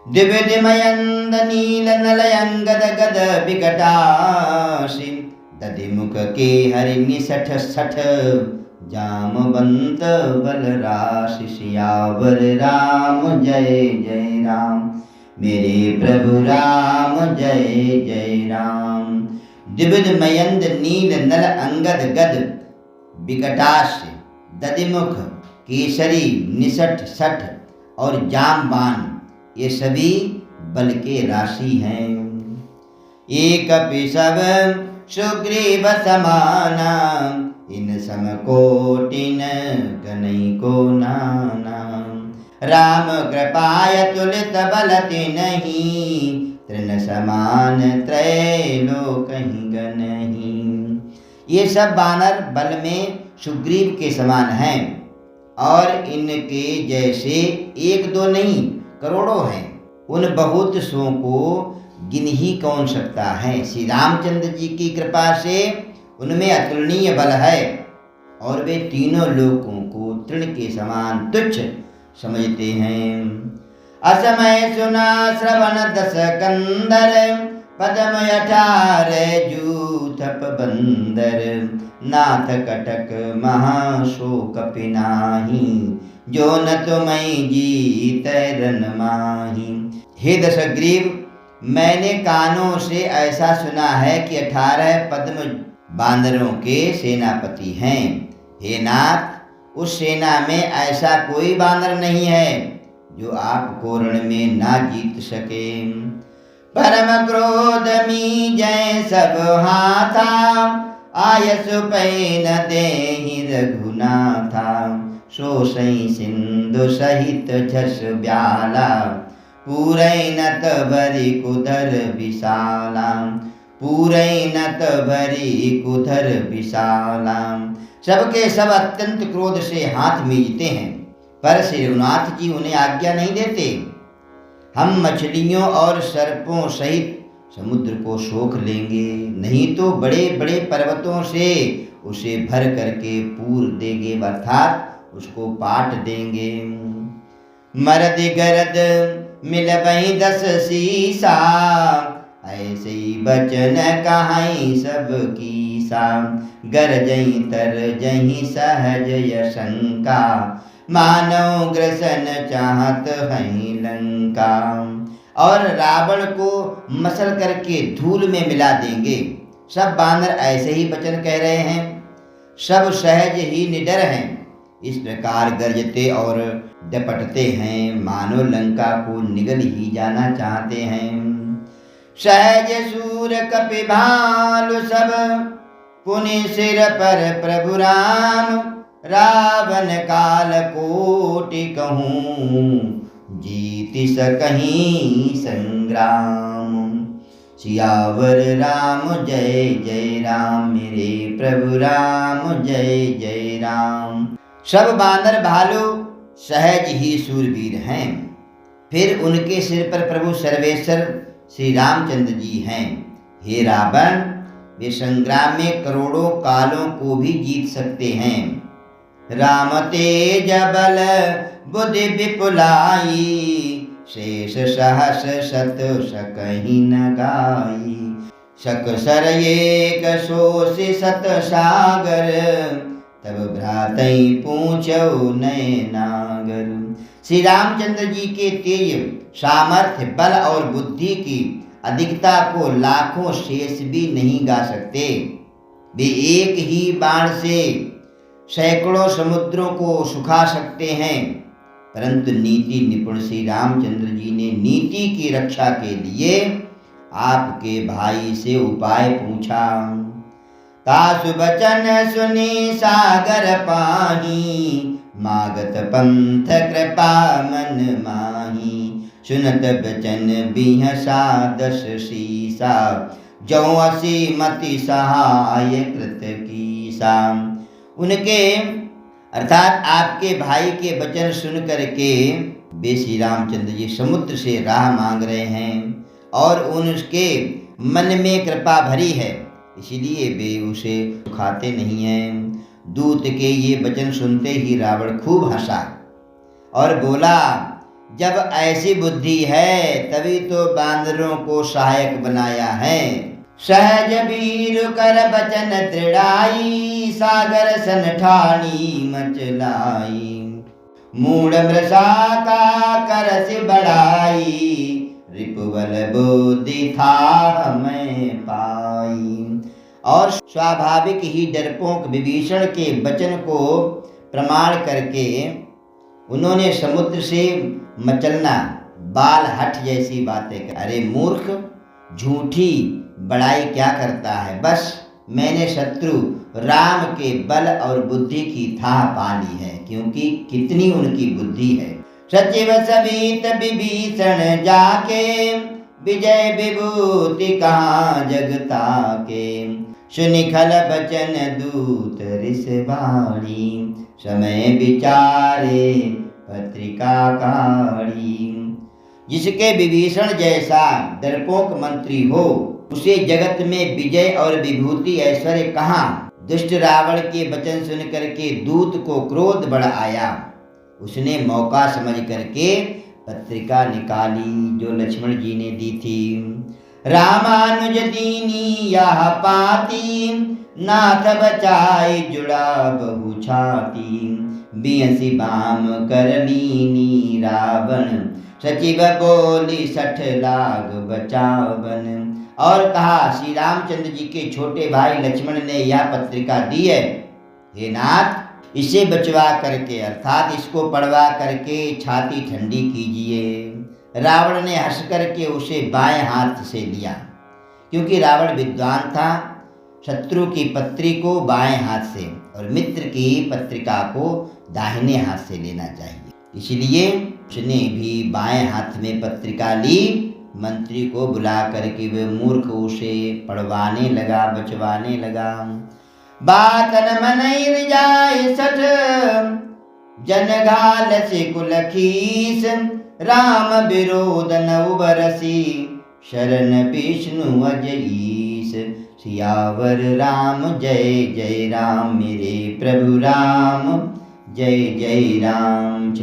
दिव्यमयंद नील नलयंगद गद विकटाशी दधिमुख के हरिणि सठ सठ जामवंत बलराशि। सियावर राम जय जय राम, मेरे प्रभु राम जय जय राम। दिव्यमयंद नील नल अंगद गद विकटाश दधिमुख केसरी निसठ सठ और जामवान, ये सभी बल के राशि हैं। एक सब सुग्रीव समाना, इन सम कोटिन गनई को नाना। राम कृपाय तुलित बल तिन्हि, तृण समान त्रैलोक गनहि। ये सब वानर बल में सुग्रीव के समान हैं और इनके जैसे एक दो नहीं करोड़ों हैं। उन बहुत सो को गिन ही कौन सकता है। श्री रामचंद्र जी की कृपा से उनमें अतुलनीय बल है और वे तीनों लोकों को तृण के समान तुच्छ समझते हैं। असमय सुना श्रवण दस कंदर, पदम 18 जूथप बंदर। नाथ कटक महाशोक पिनाही, जो न तुम्हें जीत रन माही। हे दशग्रीव, मैंने कानों से ऐसा सुना है कि 18 पद्म बांदरों के सेनापति हैं। हे नाथ, उस सेना में ऐसा कोई बांदर नहीं है जो आपको रण में ना जीत सके। परम क्रोध मी जय सब हाथा, आयस पैन देहि रघुनाथा। सोसई सिंधु सहित झस ब्याला, पूरैनत भरी कुधर विशाला। पूरैनत भरी कुधर विशाला। सबके सब अत्यंत क्रोध से हाथ मीचते हैं, पर श्री रघुनाथ जी उन्हें आज्ञा नहीं देते। हम मछलियों और सर्पों सहित समुद्र को सोख लेंगे, नहीं तो बड़े बड़े पर्वतों से उसे भर करके पूर देंगे, अर्थात उसको पाट देंगे। मरद गरद मिलबई 10 सीसा, ऐसे ही बचन कहाई सब कीसा। गरजई तरजई सहज यशंका, मानव ग्रसन चाहत है लंका। और रावण को मसल करके धूल में मिला देंगे। सब बानर ऐसे ही वचन कह रहे हैं, सब सहज ही निडर हैं। इस प्रकार गरजते और डपटते हैं, मानो लंका को निगल ही जाना चाहते हैं। सहज सूर कपि भालु सब, पुनि सिर पर प्रभु राम। रावण काल कोटि कहूँ, जीत सकहीं संग्राम। सियावर राम जय जय राम, मेरे प्रभु राम जय जय राम। सब बानर भालू सहज ही सूरवीर हैं। फिर उनके सिर पर प्रभु सर्वेश्वर श्री रामचंद्र जी हैं। हे रावण, वे संग्राम में करोड़ों कालों को भी जीत सकते हैं। राम तेज बल बुद्धि विपुलाई, शेष सहस शत सकहि न गाई। सकसर एक सोषि सत सागर, तब भ्रातई पूछौ नयनागर। श्री रामचंद्र जी के तेज सामर्थ्य बल और बुद्धि की अधिकता को लाखों शेष भी नहीं गा सकते। वे एक ही बाण से सैकड़ों समुद्रों को सुखा सकते हैं। परंतु नीति निपुण श्री रामचंद्र जी ने नीति की रक्षा के लिए आपके भाई से उपाय पूछा। तासु बचन सुनी सागर पाही, मागत पंथ कृपा मन माही। सुनत बचन बिहसा 10 सीसा, जौ असी मति सहाय कृत कीसा। उनके अर्थात आपके भाई के वचन सुन करके वे श्री रामचंद्र जी समुद्र से राह मांग रहे हैं और उनके मन में कृपा भरी है, इसीलिए वे उसे सुखाते नहीं हैं। दूत के ये वचन सुनते ही रावण खूब हंसा और बोला, जब ऐसी बुद्धि है तभी तो बांदरों को सहायक बनाया है। सहज वीर कर बचन दृढ़ाई, सागर सन ठानी मचलाई। मूढ़ मृषा का करस बढ़ाई, रिपुबल बुद्धि था हमें पाई। और स्वाभाविक ही डरपोक विभीषण के वचन को प्रमाण करके उन्होंने समुद्र से मचलना, बाल हट जैसी बातें कर। अरे मूर्ख, झूठी बड़ाई क्या करता है। बस मैंने शत्रु राम के बल और बुद्धि की थाह पा ली है, क्योंकि कितनी उनकी बुद्धि है। सचिव सबित विभीषण जाके, विजय विभूति कहाँ जगता के। सुनिखल बचन दूत ऋष बाणी, समय विचारे पत्रिका काढ़ी। जिसके विभीषण जैसा डरपोक मंत्री हो, उसे जगत में विजय और विभूति ऐश्वर्य कहाँ। दुष्ट रावण के वचन सुन करके दूत को क्रोध बढ़ आया। उसने मौका समझ करके पत्रिका निकाली जो लक्ष्मण जी ने दी थी। रामानुज दीनी यह पाती, नाथ बचाई जुड़ा बहु छाती। बियसी बाम कर लीनी रावण, सचिव बोली 60 लाख बचावन। और कहा, श्री रामचंद्र जी के छोटे भाई लक्ष्मण ने यह पत्रिका दी है, हे नाथ इसे बचवा करके अर्थात इसको पढ़वा करके छाती ठंडी कीजिए। रावण ने हंस करके उसे बाएं हाथ से लिया, क्योंकि रावण विद्वान था। शत्रु की पत्री को बाएं हाथ से और मित्र की पत्रिका को दाहिने हाथ से लेना चाहिए, इसलिए उसने भी बाएं हाथ में पत्रिका ली। मंत्री को बुला करके वे मूर्ख उसे पढ़वाने लगा, बचवाने लगा। बात न मनैर जाय 60, जनघाल से कुलखीस। राम विरोध न उबरसी, शरण विष्णु अजईस। सियावर राम जय जय राम, मेरे प्रभु राम जय जय राम।